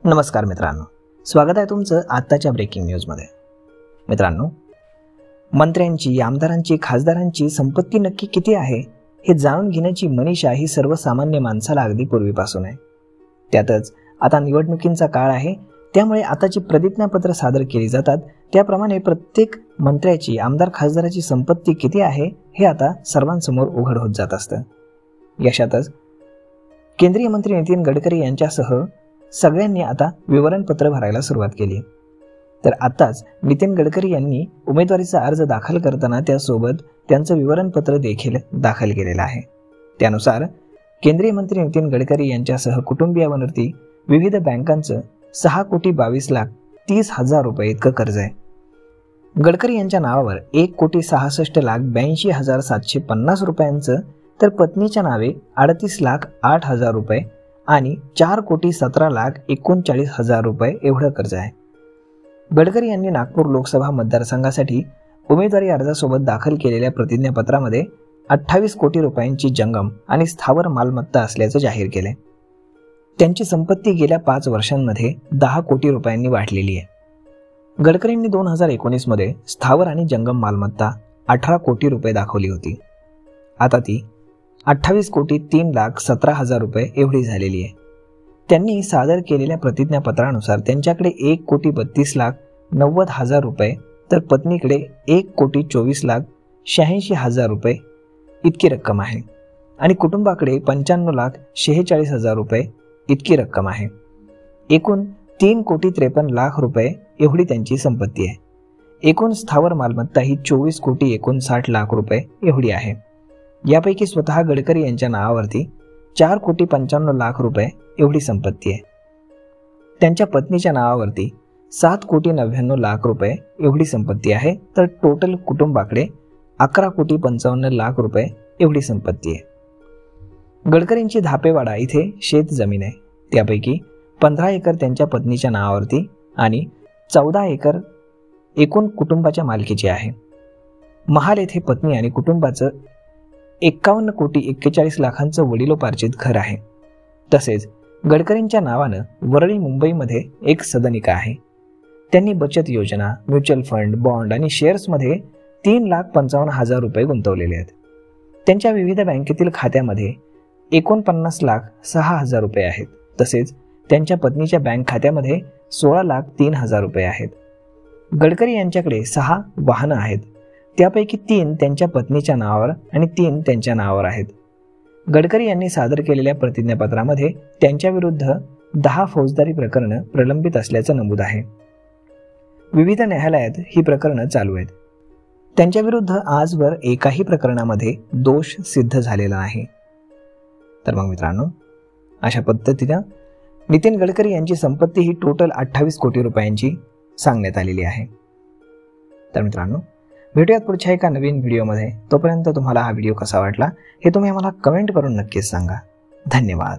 नमस्कार मित्रांनो, स्वागत आहे तुमचं आत्ताच्या ब्रेकिंग न्यूजमध्ये। मित्रांनो, मंत्र्यांची, आमदारांची, खासदारांची संपत्ती नक्की किती आहे हे जाणून घेण्याची मनीषा ही सर्वसामान्य माणसाला अगदी पूर्वीपासून आहे। त्यातच आता निवडणुकींचा काळ आहे, त्यामुळे आता जी प्रतिज्ञापत्र सादर केली जातात त्याप्रमाणे प्रत्येक मंत्र्याची, आमदार, खासदाराची संपत्ती किती आहे हे आता सर्वांसमोर उघड होत जात असतं। यशातच केंद्रीय मंत्री नितीन गडकरी यांच्यासह सगळ्यांनी आता विवरणपत्र भरायला सुरुवात केली। तर आताच नितीन गडकरी यांनी उमेदवारीचा अर्ज दाखल करताना त्यासोबत त्यांचं विवरणपत्र देखील दाखल केलेलं आहे। त्यानुसार केंद्रीय मंत्री नितीन गडकरी यांच्यासह कुटुंबियांवरती विविध बँकांचं 6,22,30,000 रुपये इतकं कर्ज आहे। गडकरी यांच्या नावावर 1,66,82,750 रुपयांचं, तर पत्नीच्या नावे 38,08,000 रुपये आणि 4,17,39,000 रुपये एवढं कर्ज आहे। गडकरी यांनी नागपूर लोकसभा मतदारसंघासाठी उमेदवारी अर्जासोबत दाखल केलेल्या प्रतिज्ञापत्रामध्ये 28 कोटी रुपयांची जंगम आणि स्थावर मालमत्ता असल्याचं जाहीर केले। त्यांची संपत्ती गेल्या 5 वर्षांमध्ये 10 कोटी रुपयांनी वाढलेली आहे। गडकरींनी 2019 मध्ये स्थावर आणि जंगम मालमत्ता 18 कोटी रुपये दाखवली होती। आता ती 28,03,17,000 रुपये एवढी झालेली आहे। त्यांनी सादर केलेल्या प्रतिज्ञापत्रानुसार त्यांच्याकडे 1,32,90,000 रुपये, तर पत्नीकडे 1,24,86,000 रुपये इतकी रक्कम आहे आणि कुटुंबाकडे 95,46,000 रुपये इतकी रक्कम आहे। एकूण 3,53,00,000 रुपये एवढी त्यांची संपत्ती आहे। एकूण स्थावर मालमत्ता ही 24,59,00,000 रुपये एवढी आहे। यापैकी स्वतः गडकरी यांच्या नावावरती 4,95,00,000 रुपये एवढी संपत्ती आहे। त्यांच्या पत्नीच्या नावावरती 7,99,00,000 रुपये एवढी संपत्ती आहे, तर टोटल कुटुंबाकडे 11,55,00,000 रुपये एवढी संपत्ती आहे। गडकरींची धापेवाडा इथे शेत जमीन आहे, त्यापैकी 15 एकर त्यांच्या पत्नीच्या नावावरती आणि 14 एकर एकूण कुटुंबाच्या मालकीची आहे। महाल येथे पत्नी आणि कुटुंबाचं 51,41,00,000चं वडिलोपार्जित घर आहे। तसेच गडकरींच्या नावानं वरळी मुंबईमध्ये एक सदनिका आहे। त्यांनी बचत योजना, म्युच्युअल फंड, बॉन्ड आणि शेअर्समध्ये 3,55,000 रुपये गुंतवलेले आहेत। त्यांच्या विविध बँकेतील खात्यामध्ये 49,06,000 रुपये आहेत। तसेच त्यांच्या पत्नीच्या बँक खात्यामध्ये 16,03,000 रुपये आहेत। गडकरी यांच्याकडे 6 वाहनं आहेत, त्यापैकी 3 त्यांच्या पत्नीच्या नावावर आणि 3 त्यांच्या नावावर आहेत। गडकरी यांनी सादर केलेल्या प्रतिज्ञापत्रामध्ये त्यांच्या विरुद्ध 10 फौजदारी प्रकरणं प्रलंबित असल्याचं नमूद आहे। विविध न्यायालयात ही प्रकरणं चालू आहेत। त्यांच्या विरुद्ध आजवर एकाही प्रकरणामध्ये दोष सिद्ध झालेला नाही। तर मग मित्रांनो, अशा पद्धतीनं नितीन गडकरी यांची संपत्ती ही टोटल 28 कोटी रुपयांची सांगण्यात आलेली आहे। तर मित्रांनो, भेटूयात पुढच्या एका नवीन व्हिडिओमध्ये। तोपर्यंत तुम्हाला हा व्हिडिओ कसा वाटला हे तुम्ही आम्हाला कमेंट करून नक्कीच सांगा। धन्यवाद।